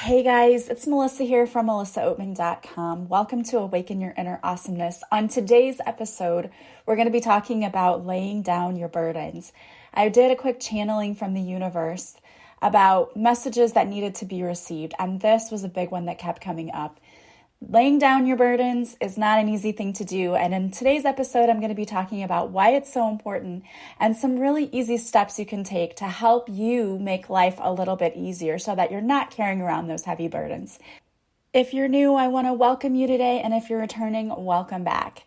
Hey guys, it's Melissa here from melissaoatman.com. Welcome to Awaken Your Inner Awesomeness. On today's episode, we're going to be talking about laying down your burdens. I did a quick channeling from the universe about messages that needed to be received, and this was a big one that kept coming up. Laying down your burdens is not an easy thing to do, and in today's episode, I'm going to be talking about why it's so important and some really easy steps you can take to help you make life a little bit easier so that you're not carrying around those heavy burdens. If you're new, I want to welcome you today, and if you're returning, welcome back.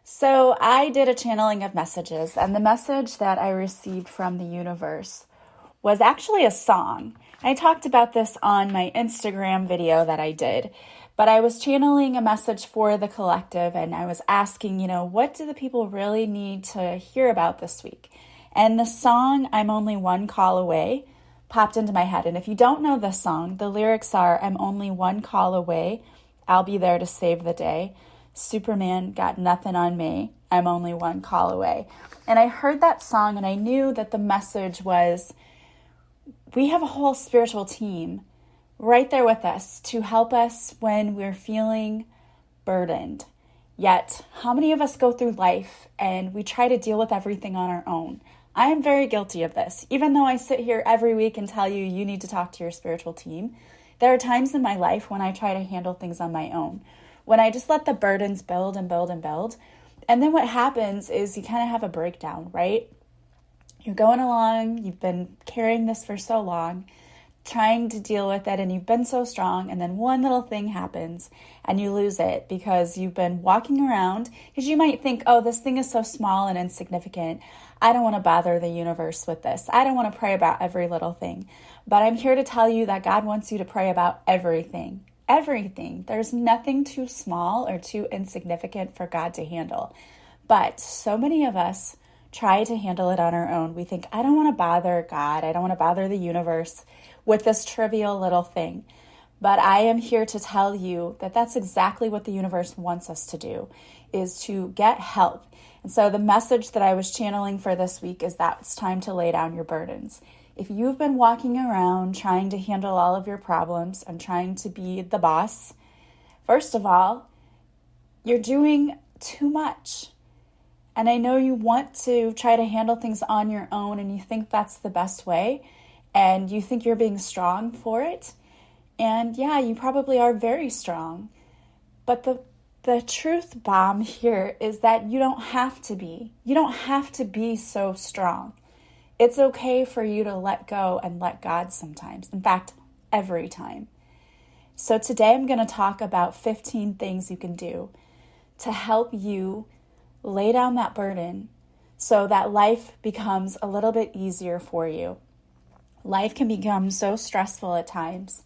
So I did a channeling of messages, and the message that I received from the universe was actually a song. I talked about this on my Instagram video that I did. But I was channeling a message for the collective, and I was asking, what do the people really need to hear about this week? And the song, I'm Only One Call Away, popped into my head. And if you don't know this song, the lyrics are, I'm only one call away, I'll be there to save the day. Superman got nothing on me, I'm only one call away. And I heard that song, and I knew that the message was, we have a whole spiritual team right there with us to help us when we're feeling burdened. Yet, how many of us go through life and we try to deal with everything on our own? I am very guilty of this. Even though I sit here every week and tell you, you need to talk to your spiritual team, there are times in my life when I try to handle things on my own, when I just let the burdens build and build and build. And then what happens is you kind of have a breakdown, right? You're going along, you've been carrying this for so long, trying to deal with it, and you've been so strong, and then one little thing happens and you lose it because you've been walking around, because you might think, oh, this thing is so small and insignificant, I don't want to bother the universe with this. I don't want to pray about every little thing. But I'm here to tell you that God wants you to pray about everything. Everything. There's nothing too small or too insignificant for God to handle. But so many of us try to handle it on our own. We think, I don't want to bother God. I don't want to bother the universe with this trivial little thing. But I am here to tell you that that's exactly what the universe wants us to do, is to get help. And so the message that I was channeling for this week is that it's time to lay down your burdens. If you've been walking around trying to handle all of your problems and trying to be the boss, first of all, you're doing too much. And I know you want to try to handle things on your own, and you think that's the best way, and you think you're being strong for it. And yeah, you probably are very strong. But the truth bomb here is that you don't have to be. You don't have to be so strong. It's okay for you to let go and let God sometimes. In fact, every time. So today I'm going to talk about 15 things you can do to help you lay down that burden so that life becomes a little bit easier for you. Life can become so stressful at times,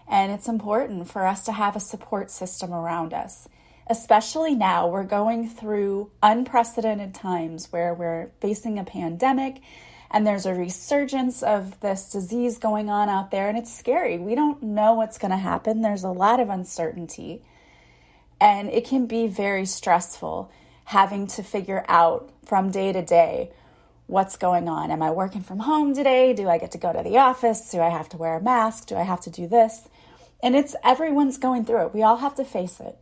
and it's important for us to have a support system around us. Especially now, we're going through unprecedented times where we're facing a pandemic, and there's a resurgence of this disease going on out there, and it's scary. We don't know what's going to happen. There's a lot of uncertainty, and it can be very stressful having to figure out from day to day what's going on. Am I working from home today? Do I get to go to the office? Do I have to wear a mask? Do I have to do this? And everyone's going through it. We all have to face it.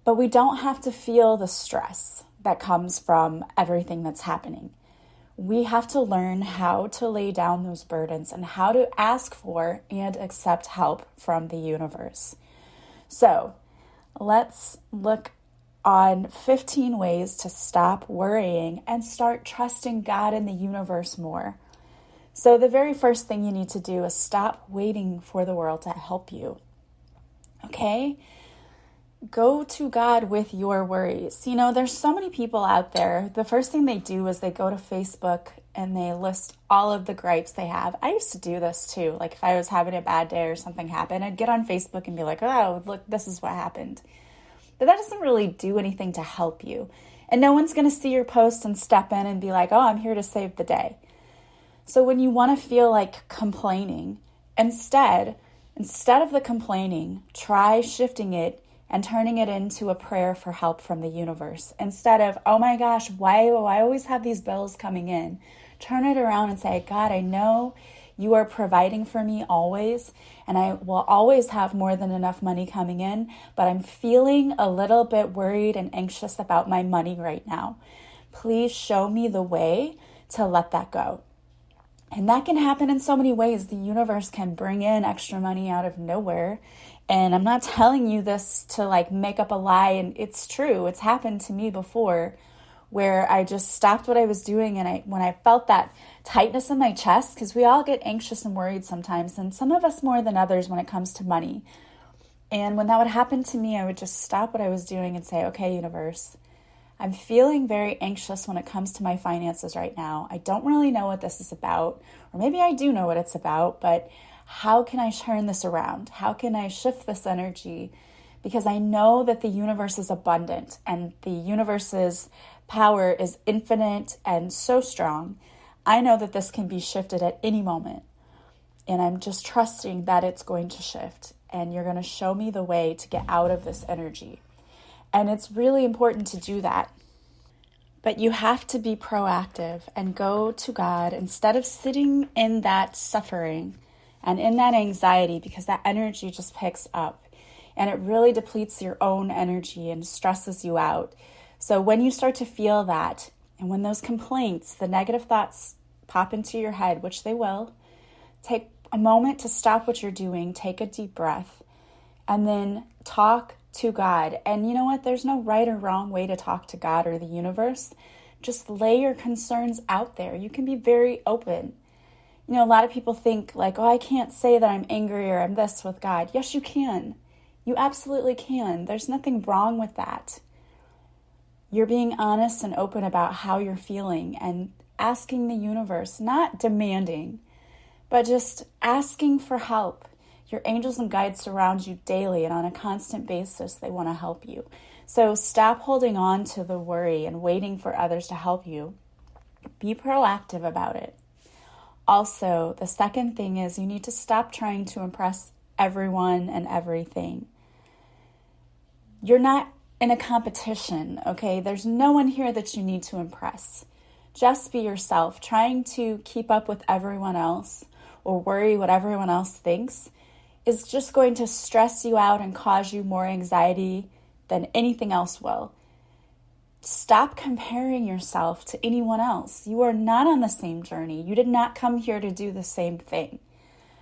But we don't have to feel the stress that comes from everything that's happening. We have to learn how to lay down those burdens and how to ask for and accept help from the universe. So let's look on 15 ways to stop worrying and start trusting God and the universe more. So the very first thing you need to do is stop waiting for the world to help you. Okay? Go to God with your worries. There's so many people out there. The first thing they do is they go to Facebook and they list all of the gripes they have. I used to do this too. Like if I was having a bad day or something happened, I'd get on Facebook and be like, oh, look, this is what happened. But that doesn't really do anything to help you. And no one's going to see your post and step in and be like, oh, I'm here to save the day. So when you want to feel like complaining, instead of the complaining, try shifting it and turning it into a prayer for help from the universe. Instead of, oh my gosh, why do I always have these bills coming in? Turn it around and say, God, I know you are providing for me always, and I will always have more than enough money coming in, but I'm feeling a little bit worried and anxious about my money right now. Please show me the way to let that go. And that can happen in so many ways. The universe can bring in extra money out of nowhere. And I'm not telling you this to like make up a lie. And it's true. It's happened to me before where I just stopped what I was doing. And when I felt that tightness in my chest, because we all get anxious and worried sometimes, and some of us more than others when it comes to money. And when that would happen to me, I would just stop what I was doing and say, okay, universe, I'm feeling very anxious when it comes to my finances right now. I don't really know what this is about, or maybe I do know what it's about, but how can I turn this around? How can I shift this energy? Because I know that the universe is abundant and the universe's power is infinite and so strong. I know that this can be shifted at any moment, and I'm just trusting that it's going to shift, and you're going to show me the way to get out of this energy. And it's really important to do that. But you have to be proactive and go to God instead of sitting in that suffering and in that anxiety, because that energy just picks up and it really depletes your own energy and stresses you out. So when you start to feel that, and when those complaints, the negative thoughts pop into your head, which they will, take a moment to stop what you're doing, take a deep breath, and then talk to God. And you know what? There's no right or wrong way to talk to God or the universe. Just lay your concerns out there. You can be very open. You know, a lot of people think like, oh, I can't say that I'm angry or I'm this with God. Yes, you can. You absolutely can. There's nothing wrong with that. You're being honest and open about how you're feeling and asking the universe, not demanding, but just asking for help. Your angels and guides surround you daily, and on a constant basis, they want to help you. So stop holding on to the worry and waiting for others to help you. Be proactive about it. Also, the second thing is you need to stop trying to impress everyone and everything. You're not in a competition, okay? There's no one here that you need to impress. Just be yourself. Trying to keep up with everyone else or worry what everyone else thinks is just going to stress you out and cause you more anxiety than anything else will. Stop comparing yourself to anyone else. You are not on the same journey. You did not come here to do the same thing.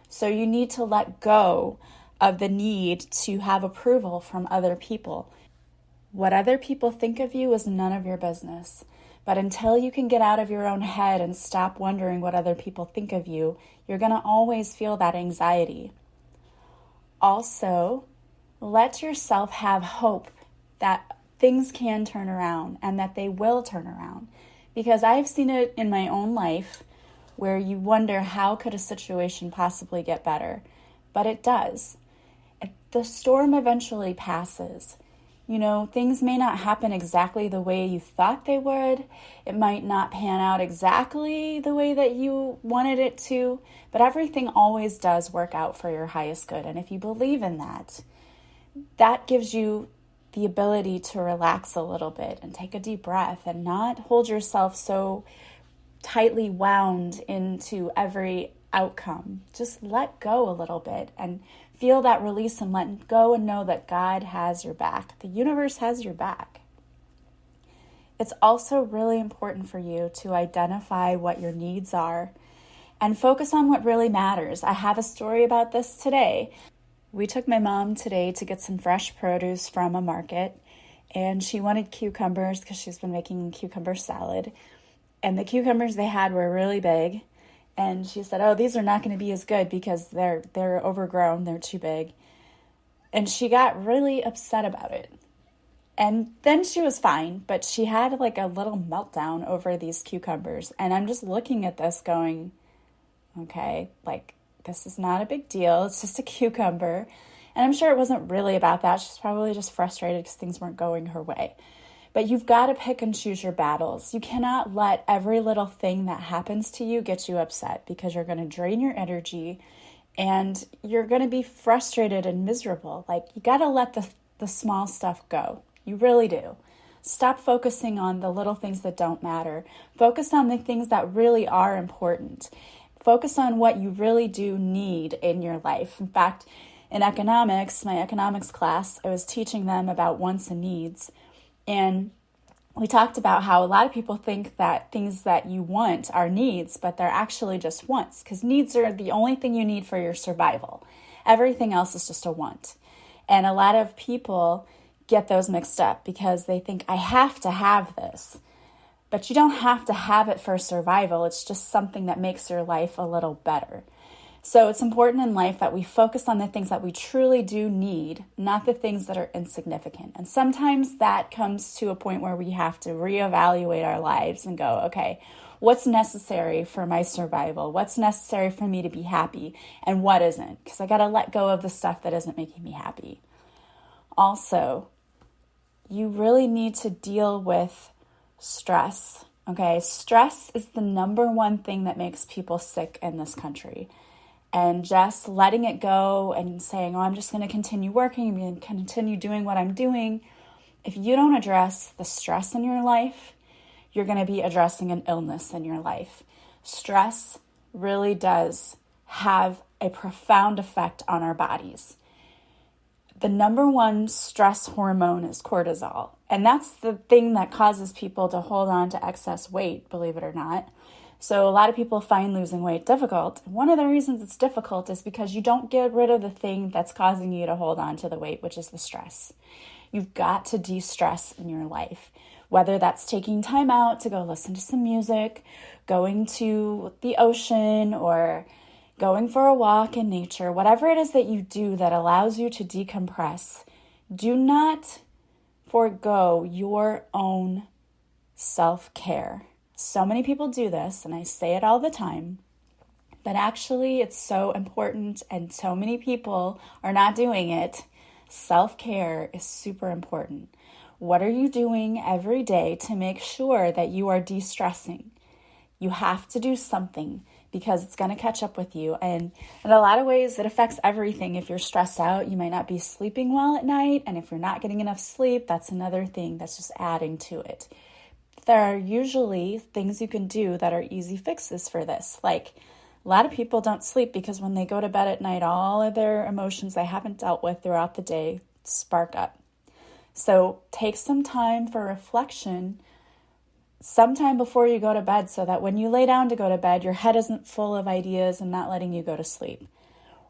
So you need to let go of the need to have approval from other people. What other people think of you is none of your business. But until you can get out of your own head and stop wondering what other people think of you, you're going to always feel that anxiety. Also, let yourself have hope that things can turn around and that they will turn around. Because I've seen it in my own life where you wonder how could a situation possibly get better. But it does. The storm eventually passes. You know, things may not happen exactly the way you thought they would. It might not pan out exactly the way that you wanted it to, but everything always does work out for your highest good. And if you believe in that, that gives you the ability to relax a little bit and take a deep breath and not hold yourself so tightly wound into every outcome. Just let go a little bit and feel that release and let go and know that God has your back. The universe has your back. It's also really important for you to identify what your needs are and focus on what really matters. I have a story about this today. We took my mom today to get some fresh produce from a market, and she wanted cucumbers because she's been making cucumber salad. And the cucumbers they had were really big. And she said, oh, these are not going to be as good because they're overgrown, they're too big. And she got really upset about it. And then she was fine, but she had like a little meltdown over these cucumbers. And I'm just looking at this going, okay, like this is not a big deal. It's just a cucumber. And I'm sure it wasn't really about that. She's probably just frustrated because things weren't going her way. But you've got to pick and choose your battles. You cannot let every little thing that happens to you get you upset because you're going to drain your energy and you're going to be frustrated and miserable. Like you got to let the small stuff go. You really do. Stop focusing on the little things that don't matter. Focus on the things that really are important. Focus on what you really do need in your life. In fact, in economics, my economics class, I was teaching them about wants and needs. And we talked about how a lot of people think that things that you want are needs, but they're actually just wants, because needs are the only thing you need for your survival. Everything else is just a want. And a lot of people get those mixed up because they think, I have to have this. But you don't have to have it for survival. It's just something that makes your life a little better. So it's important in life that we focus on the things that we truly do need, not the things that are insignificant. And sometimes that comes to a point where we have to reevaluate our lives and go, okay, what's necessary for my survival? What's necessary for me to be happy? And what isn't? Because I got to let go of the stuff that isn't making me happy. Also, you really need to deal with stress. Okay, stress is the number one thing that makes people sick in this country. And just letting it go and saying, oh, I'm just going to continue working, I'm going to continue doing what I'm doing. If you don't address the stress in your life, you're going to be addressing an illness in your life. Stress really does have a profound effect on our bodies. The number one stress hormone is cortisol. And that's the thing that causes people to hold on to excess weight, believe it or not. So a lot of people find losing weight difficult. One of the reasons it's difficult is because you don't get rid of the thing that's causing you to hold on to the weight, which is the stress. You've got to de-stress in your life, whether that's taking time out to go listen to some music, going to the ocean, or going for a walk in nature, whatever it is that you do that allows you to decompress. Do not forego your own self-care. So many people do this, and I say it all the time, but actually it's so important, and so many people are not doing it. Self-care is super important. What are you doing every day to make sure that you are de-stressing? You have to do something because it's going to catch up with you. And in a lot of ways, it affects everything. If you're stressed out, you might not be sleeping well at night. And if you're not getting enough sleep, that's another thing that's just adding to it. There are usually things you can do that are easy fixes for this. Like a lot of people don't sleep because when they go to bed at night, all of their emotions they haven't dealt with throughout the day spark up. So take some time for reflection sometime before you go to bed so that when you lay down to go to bed, your head isn't full of ideas and not letting you go to sleep.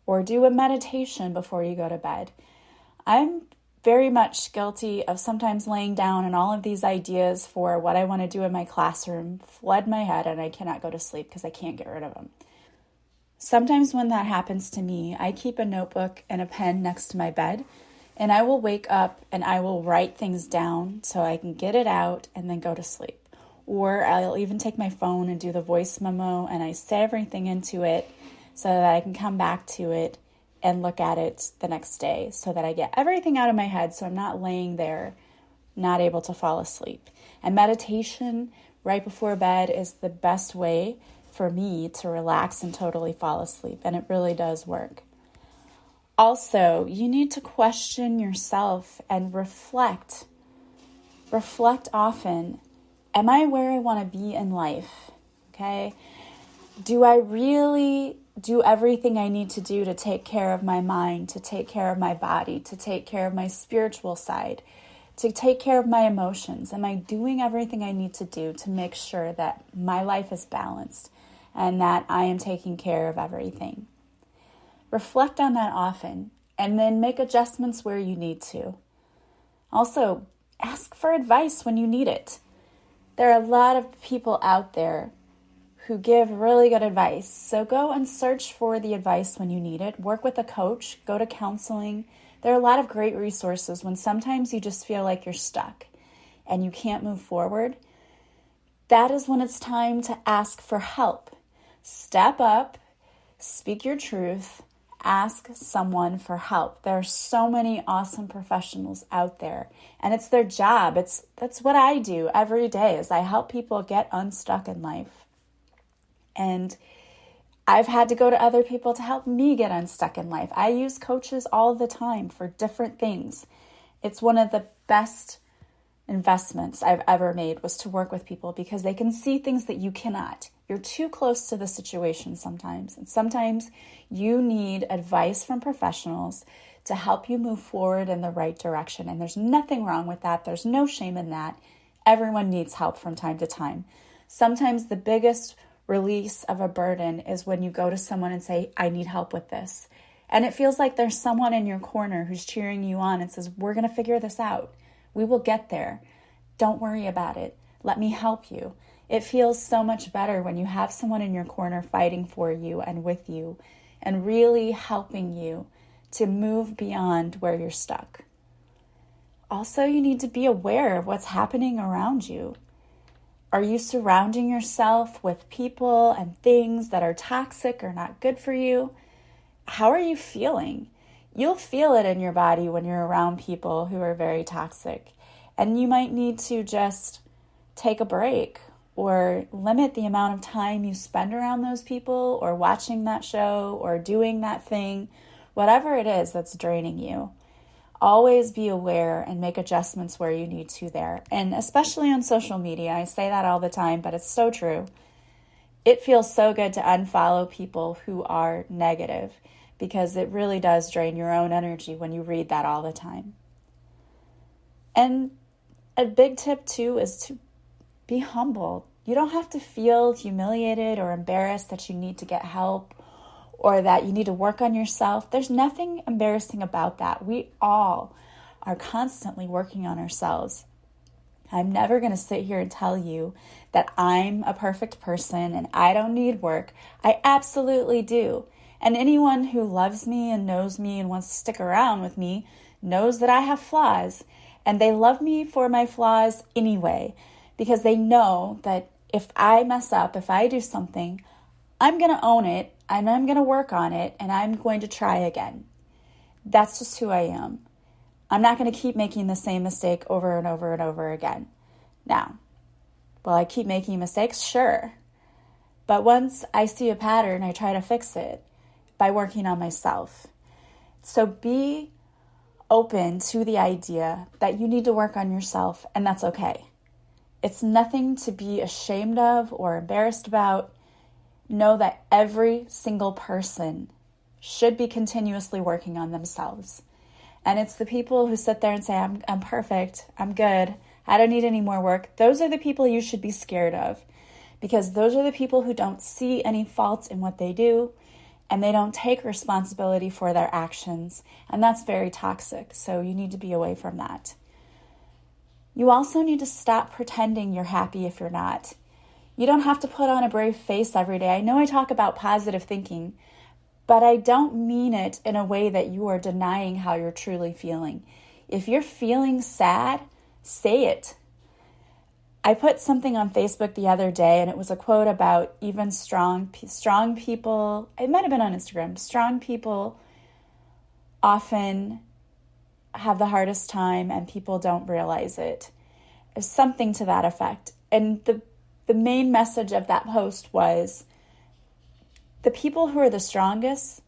Or do a meditation before you go to bed. I'm very much guilty of sometimes laying down and all of these ideas for what I want to do in my classroom flood my head and I cannot go to sleep because I can't get rid of them. Sometimes when that happens to me, I keep a notebook and a pen next to my bed, and I will wake up and I will write things down so I can get it out and then go to sleep. Or I'll even take my phone and do the voice memo and I say everything into it so that I can come back to it and look at it the next day so that I get everything out of my head so I'm not laying there not able to fall asleep. And meditation right before bed is the best way for me to relax and totally fall asleep, and it really does work. Also, you need to question yourself and reflect. Reflect often. Am I where I want to be in life? Okay? Do I really do everything I need to do to take care of my mind, to take care of my body, to take care of my spiritual side, to take care of my emotions? Am I doing everything I need to do to make sure that my life is balanced and that I am taking care of everything? Reflect on that often and then make adjustments where you need to. Also, ask for advice when you need it. There are a lot of people out there who give really good advice. So go and search for the advice when you need it. Work with a coach, go to counseling. There are a lot of great resources when sometimes you just feel like you're stuck and you can't move forward. That is when it's time to ask for help. Step up, speak your truth, ask someone for help. There are so many awesome professionals out there, and it's their job. That's what I do every day is I help people get unstuck in life. And I've had to go to other people to help me get unstuck in life. I use coaches all the time for different things. It's one of the best investments I've ever made was to work with people because they can see things that you cannot. You're too close to the situation sometimes. And sometimes you need advice from professionals to help you move forward in the right direction. And there's nothing wrong with that. There's no shame in that. Everyone needs help from time to time. Sometimes the biggest release of a burden is when you go to someone and say, I need help with this. And it feels like there's someone in your corner who's cheering you on and says, we're going to figure this out. We will get there. Don't worry about it. Let me help you. It feels so much better when you have someone in your corner fighting for you and with you and really helping you to move beyond where you're stuck. Also, you need to be aware of what's happening around you. Are you surrounding yourself with people and things that are toxic or not good for you? How are you feeling? You'll feel it in your body when you're around people who are very toxic. And you might need to just take a break or limit the amount of time you spend around those people or watching that show or doing that thing, whatever it is that's draining you. Always be aware and make adjustments where you need to there. And especially on social media, I say that all the time, but it's so true. It feels so good to unfollow people who are negative because it really does drain your own energy when you read that all the time. And a big tip too is to be humble. You don't have to feel humiliated or embarrassed that you need to get help or that you need to work on yourself. There's nothing embarrassing about that. We all are constantly working on ourselves. I'm never going to sit here and tell you that I'm a perfect person and I don't need work. I absolutely do. And anyone who loves me and knows me and wants to stick around with me knows that I have flaws. And they love me for my flaws anyway, because they know that if I mess up, if I do something, I'm going to own it and I'm going to work on it and I'm going to try again. That's just who I am. I'm not going to keep making the same mistake over and over and over again. Now, will I keep making mistakes? Sure. But once I see a pattern, I try to fix it by working on myself. So be open to the idea that you need to work on yourself, and that's okay. It's nothing to be ashamed of or embarrassed about. Know that every single person should be continuously working on themselves. And it's the people who sit there and say, I'm perfect, I'm good, I don't need any more work. Those are the people you should be scared of, because those are the people who don't see any faults in what they do and they don't take responsibility for their actions. And that's very toxic. So you need to be away from that. You also need to stop pretending you're happy if you're not. You don't have to put on a brave face every day. I know I talk about positive thinking, but I don't mean it in a way that you are denying how you're truly feeling. If you're feeling sad, say it. I put something on Facebook the other day, and it was a quote about even strong people. It might have been on Instagram. Strong people often have the hardest time, and people don't realize it. It's something to that effect. And the main message of that post was, the people who are the strongest,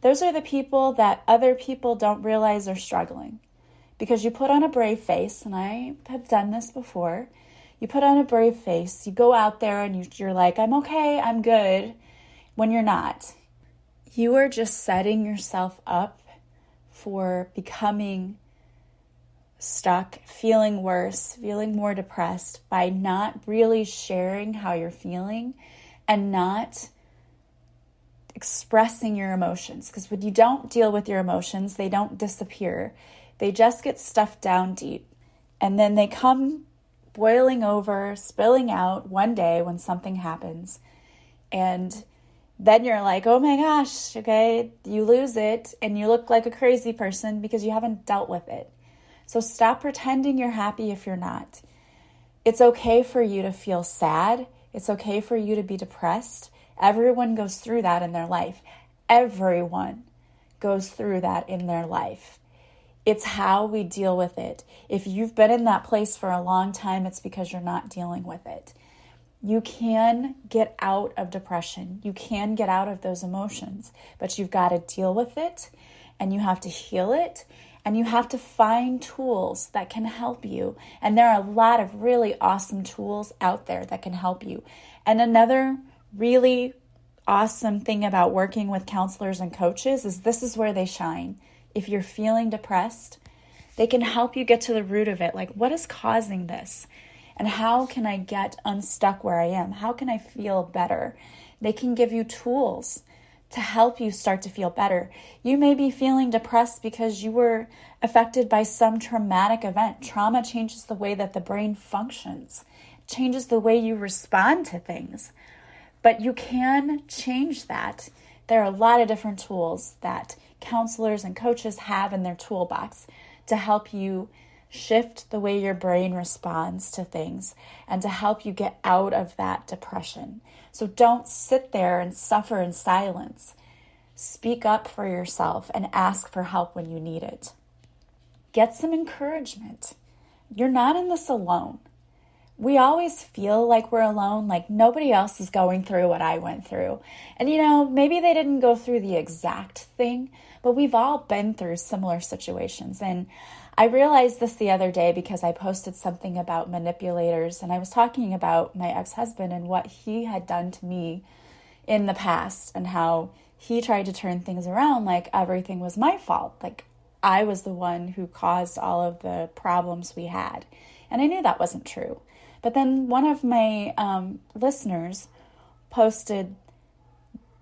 those are the people that other people don't realize are struggling. Because you put on a brave face, and I have done this before. You put on a brave face, you go out there and you're like, I'm okay, I'm good, when you're not. You are just setting yourself up for becoming stuck, feeling worse, feeling more depressed by not really sharing how you're feeling and not expressing your emotions. Because when you don't deal with your emotions, they don't disappear. They just get stuffed down deep. And then they come boiling over, spilling out one day when something happens. And then you're like, oh my gosh, okay, you lose it and you look like a crazy person because you haven't dealt with it. So stop pretending you're happy if you're not. It's okay for you to feel sad. It's okay for you to be depressed. Everyone goes through that in their life. Everyone goes through that in their life. It's how we deal with it. If you've been in that place for a long time, it's because you're not dealing with it. You can get out of depression. You can get out of those emotions, but you've got to deal with it and you have to heal it And you have to find tools that can help you. And there are a lot of really awesome tools out there that can help you. And another really awesome thing about working with counselors and coaches is this is where they shine. If you're feeling depressed, they can help you get to the root of it. Like, what is causing this? And how can I get unstuck where I am? How can I feel better? They can give you tools to help you start to feel better. You may be feeling depressed because you were affected by some traumatic event. Trauma changes the way that the brain functions, changes the way you respond to things. But you can change that. There are a lot of different tools that counselors and coaches have in their toolbox to help you shift the way your brain responds to things and to help you get out of that depression. So don't sit there and suffer in silence. Speak up for yourself and ask for help when you need it. Get some encouragement. You're not in this alone. We always feel like we're alone, like nobody else is going through what I went through. And maybe they didn't go through the exact thing, but we've all been through similar situations. And I realized this the other day because I posted something about manipulators, and I was talking about my ex-husband and what he had done to me in the past and how he tried to turn things around like everything was my fault. Like I was the one who caused all of the problems we had. And I knew that wasn't true. But then one of my listeners posted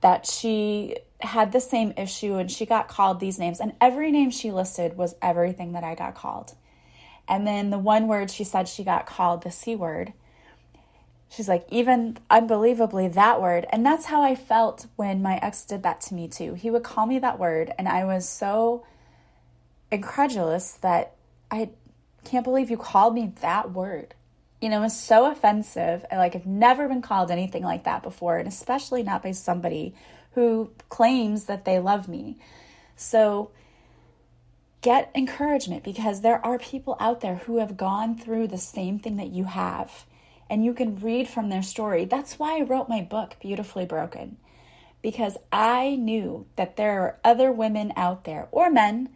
that she had the same issue and she got called these names. And every name she listed was everything that I got called. And then the one word she said she got called, the C word, she's like, even unbelievably that word. And that's how I felt when my ex did that to me too. He would call me that word and I was so incredulous that I can't believe you called me that word. It was so offensive. I've never been called anything like that before, and especially not by somebody who claims that they love me. So get encouragement because there are people out there who have gone through the same thing that you have, and you can read from their story. That's why I wrote my book, Beautifully Broken, because I knew that there are other women out there, or men.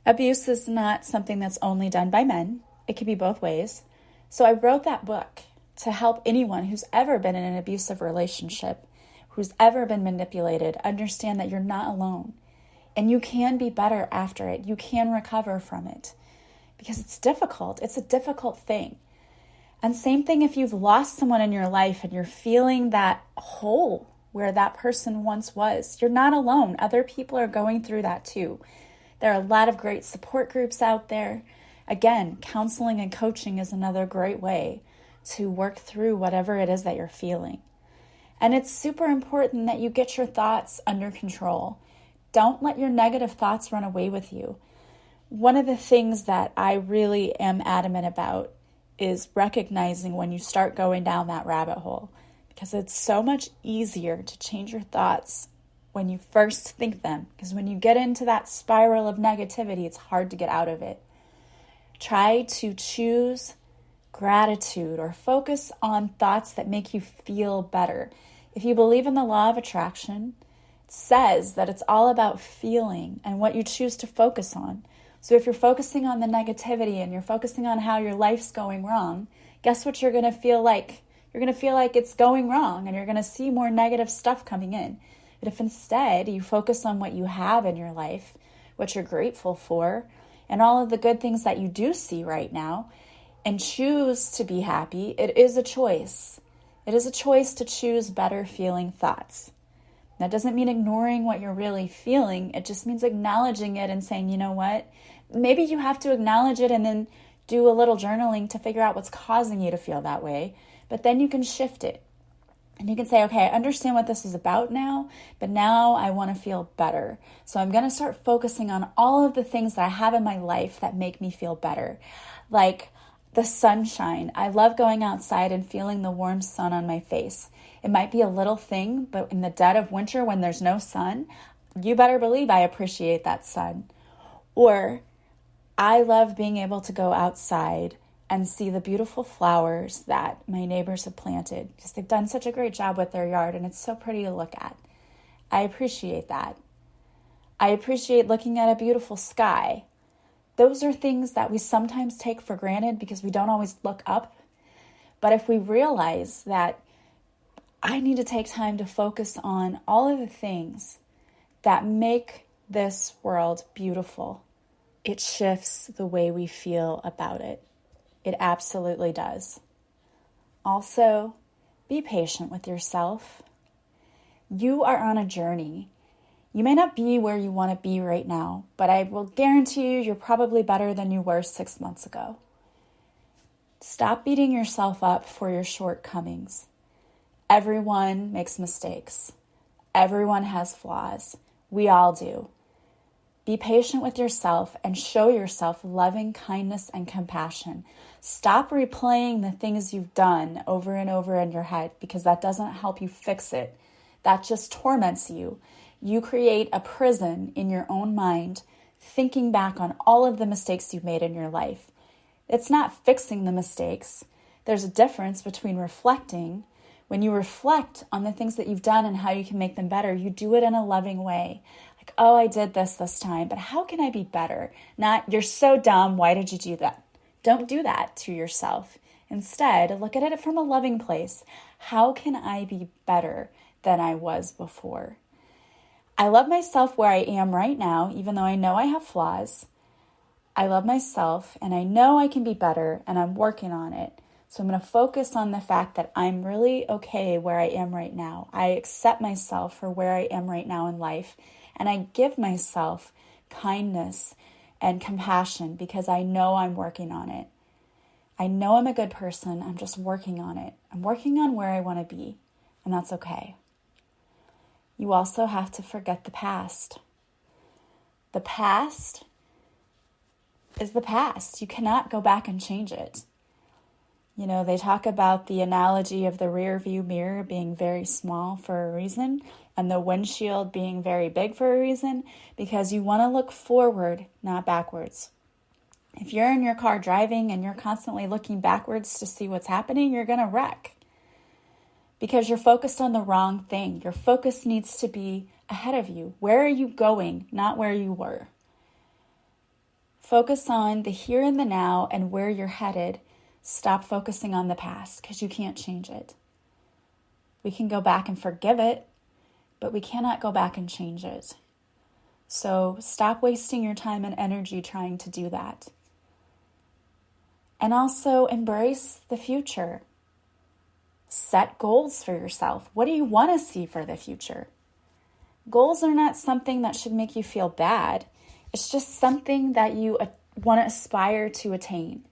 Abuse is not something that's only done by men. It can be both ways. So I wrote that book to help anyone who's ever been in an abusive relationship, who's ever been manipulated, understand that you're not alone. And you can be better after it. You can recover from it. Because it's difficult. It's a difficult thing. And same thing if you've lost someone in your life and you're feeling that hole where that person once was. You're not alone. Other people are going through that too. There are a lot of great support groups out there. Again, counseling and coaching is another great way to work through whatever it is that you're feeling. And it's super important that you get your thoughts under control. Don't let your negative thoughts run away with you. One of the things that I really am adamant about is recognizing when you start going down that rabbit hole, because it's so much easier to change your thoughts when you first think them. Because when you get into that spiral of negativity, it's hard to get out of it. Try to choose gratitude or focus on thoughts that make you feel better. If you believe in the law of attraction, it says that it's all about feeling and what you choose to focus on. So if you're focusing on the negativity and you're focusing on how your life's going wrong, guess what you're going to feel like? You're going to feel like it's going wrong and you're going to see more negative stuff coming in. But if instead you focus on what you have in your life, what you're grateful for, and all of the good things that you do see right now, and choose to be happy, it is a choice. It is a choice to choose better feeling thoughts. That doesn't mean ignoring what you're really feeling. It just means acknowledging it and saying, you know what? Maybe you have to acknowledge it and then do a little journaling to figure out what's causing you to feel that way. But then you can shift it. And you can say, okay, I understand what this is about now, but now I want to feel better. So I'm going to start focusing on all of the things that I have in my life that make me feel better. Like the sunshine. I love going outside and feeling the warm sun on my face. It might be a little thing, but in the dead of winter when there's no sun, you better believe I appreciate that sun. Or I love being able to go outside and see the beautiful flowers that my neighbors have planted because they've done such a great job with their yard and it's so pretty to look at. I appreciate that. I appreciate looking at a beautiful sky. Those are things that we sometimes take for granted because we don't always look up. But if we realize that I need to take time to focus on all of the things that make this world beautiful, it shifts the way we feel about it. It absolutely does. Also, be patient with yourself. You are on a journey. You may not be where you want to be right now, but I will guarantee you you're probably better than you were 6 months ago. Stop beating yourself up for your shortcomings. Everyone makes mistakes. Everyone has flaws. We all do. Be patient with yourself and show yourself loving kindness and compassion. Stop replaying the things you've done over and over in your head because that doesn't help you fix it. That just torments you. You create a prison in your own mind, thinking back on all of the mistakes you've made in your life. It's not fixing the mistakes. There's a difference between reflecting. When you reflect on the things that you've done and how you can make them better, you do it in a loving way. Like, oh, I did this time, but how can I be better? Not, you're so dumb, why did you do that? Don't do that to yourself. Instead, look at it from a loving place. How can I be better than I was before? I love myself where I am right now, even though I know I have flaws. I love myself and I know I can be better and I'm working on it. So I'm going to focus on the fact that I'm really okay where I am right now. I accept myself for where I am right now in life. And I give myself kindness and compassion because I know I'm working on it. I know I'm a good person. I'm just working on it. I'm working on where I want to be. And that's okay. You also have to forget the past. The past is the past. You cannot go back and change it. You know, they talk about the analogy of the rear view mirror being very small for a reason and the windshield being very big for a reason, because you want to look forward, not backwards. If you're in your car driving and you're constantly looking backwards to see what's happening, you're going to wreck because you're focused on the wrong thing. Your focus needs to be ahead of you. Where are you going, not where you were? Focus on the here and the now and where you're headed. Stop focusing on the past because you can't change it. We can go back and forgive it, but we cannot go back and change it. So stop wasting your time and energy trying to do that. And also embrace the future. Set goals for yourself. What do you want to see for the future? Goals are not something that should make you feel bad. It's just something that you want to aspire to attain.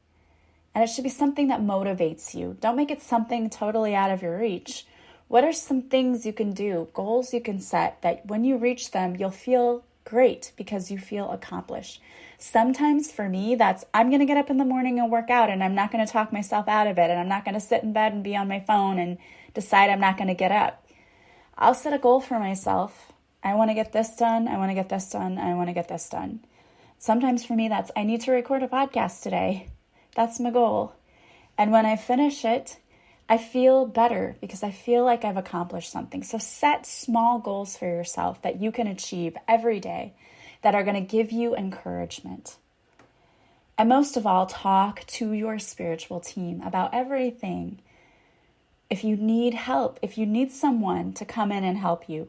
And it should be something that motivates you. Don't make it something totally out of your reach. What are some things you can do, goals you can set that when you reach them, you'll feel great because you feel accomplished? Sometimes for me, that's I'm going to get up in the morning and work out and I'm not going to talk myself out of it and I'm not going to sit in bed and be on my phone and decide I'm not going to get up. I'll set a goal for myself. I want to get this done. I want to get this done. I want to get this done. Sometimes for me, that's I need to record a podcast today. That's my goal. And when I finish it, I feel better because I feel like I've accomplished something. So set small goals for yourself that you can achieve every day that are going to give you encouragement. And most of all, talk to your spiritual team about everything. If you need help, if you need someone to come in and help you,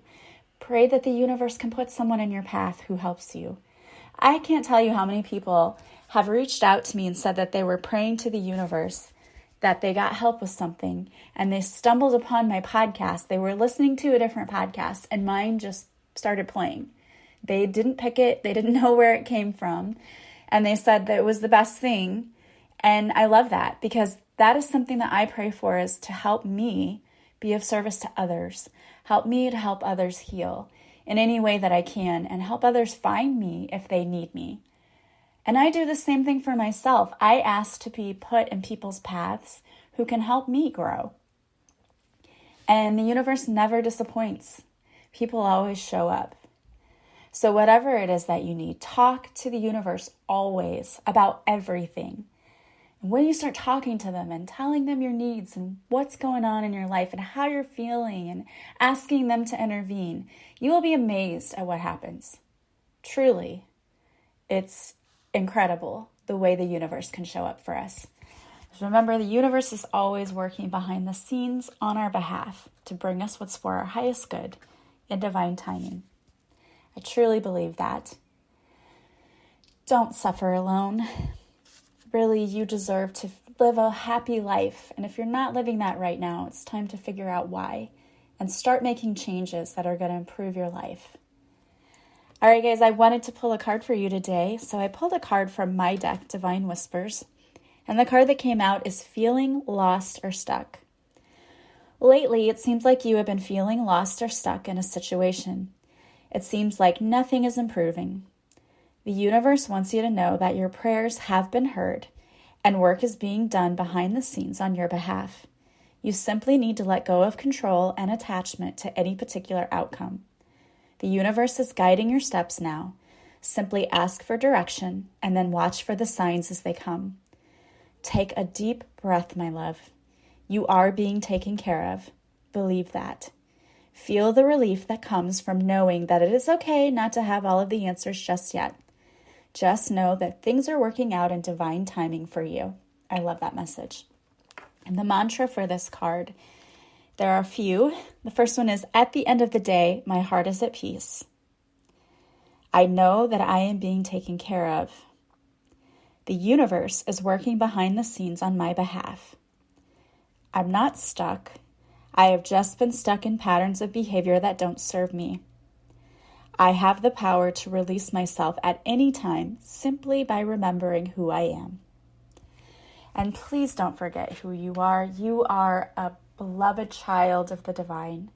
pray that the universe can put someone in your path who helps you. I can't tell you how many people have reached out to me and said that they were praying to the universe, that they got help with something, and they stumbled upon my podcast. They were listening to a different podcast, and mine just started playing. They didn't pick it. They didn't know where it came from, and they said that it was the best thing, and I love that because that is something that I pray for, is to help me be of service to others, help me to help others heal in any way that I can, and help others find me if they need me. And I do the same thing for myself. I ask to be put in people's paths who can help me grow. And the universe never disappoints. People always show up. So whatever it is that you need, talk to the universe always about everything. And when you start talking to them and telling them your needs and what's going on in your life and how you're feeling and asking them to intervene, you will be amazed at what happens. Truly. It's incredible the way the universe can show up for us. Just remember, the universe is always working behind the scenes on our behalf to bring us what's for our highest good in divine timing. I truly believe that. Don't suffer alone. Really, you deserve to live a happy life. And if you're not living that right now, it's time to figure out why and start making changes that are going to improve your life. All right, guys, I wanted to pull a card for you today. So I pulled a card from my deck, Divine Whispers. And the card that came out is Feeling Lost or Stuck. Lately, it seems like you have been feeling lost or stuck in a situation. It seems like nothing is improving. The universe wants you to know that your prayers have been heard and work is being done behind the scenes on your behalf. You simply need to let go of control and attachment to any particular outcome. The universe is guiding your steps now. Simply ask for direction and then watch for the signs as they come. Take a deep breath, my love. You are being taken care of. Believe that. Feel the relief that comes from knowing that it is okay not to have all of the answers just yet. Just know that things are working out in divine timing for you. I love that message. And the mantra for this card, there are a few. The first one is, at the end of the day, my heart is at peace. I know that I am being taken care of. The universe is working behind the scenes on my behalf. I'm not stuck. I have just been stuck in patterns of behavior that don't serve me. I have the power to release myself at any time simply by remembering who I am. And please don't forget who you are. You are a beloved child of the divine.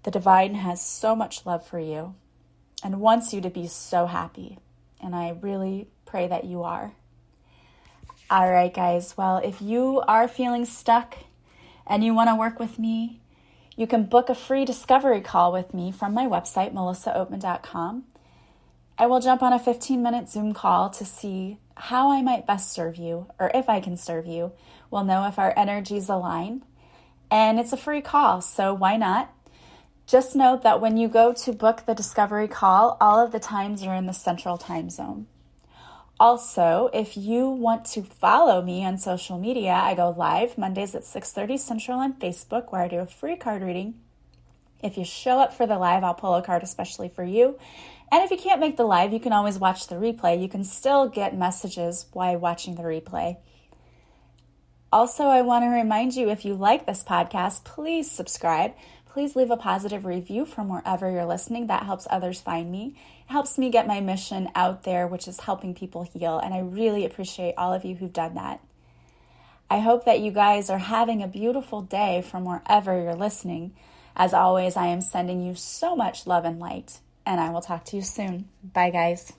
The divine has so much love for you and wants you to be so happy. And I really pray that you are. All right, guys. Well, if you are feeling stuck and you want to work with me, you can book a free discovery call with me from my website, melissaoatman.com. I will jump on a 15-minute Zoom call to see how I might best serve you, or if I can serve you. We'll know if our energies align. And it's a free call, so why not? Just note that when you go to book the discovery call, all of the times are in the Central Time Zone. Also, if you want to follow me on social media, I go live Mondays at 6:30 Central on Facebook, where I do a free card reading. If you show up for the live, I'll pull a card especially for you. And if you can't make the live, you can always watch the replay. You can still get messages while watching the replay. Also, I want to remind you, if you like this podcast, please subscribe. Please leave a positive review from wherever you're listening. That helps others find me. It helps me get my mission out there, which is helping people heal. And I really appreciate all of you who've done that. I hope that you guys are having a beautiful day from wherever you're listening. As always, I am sending you so much love and light. And I will talk to you soon. Bye, guys.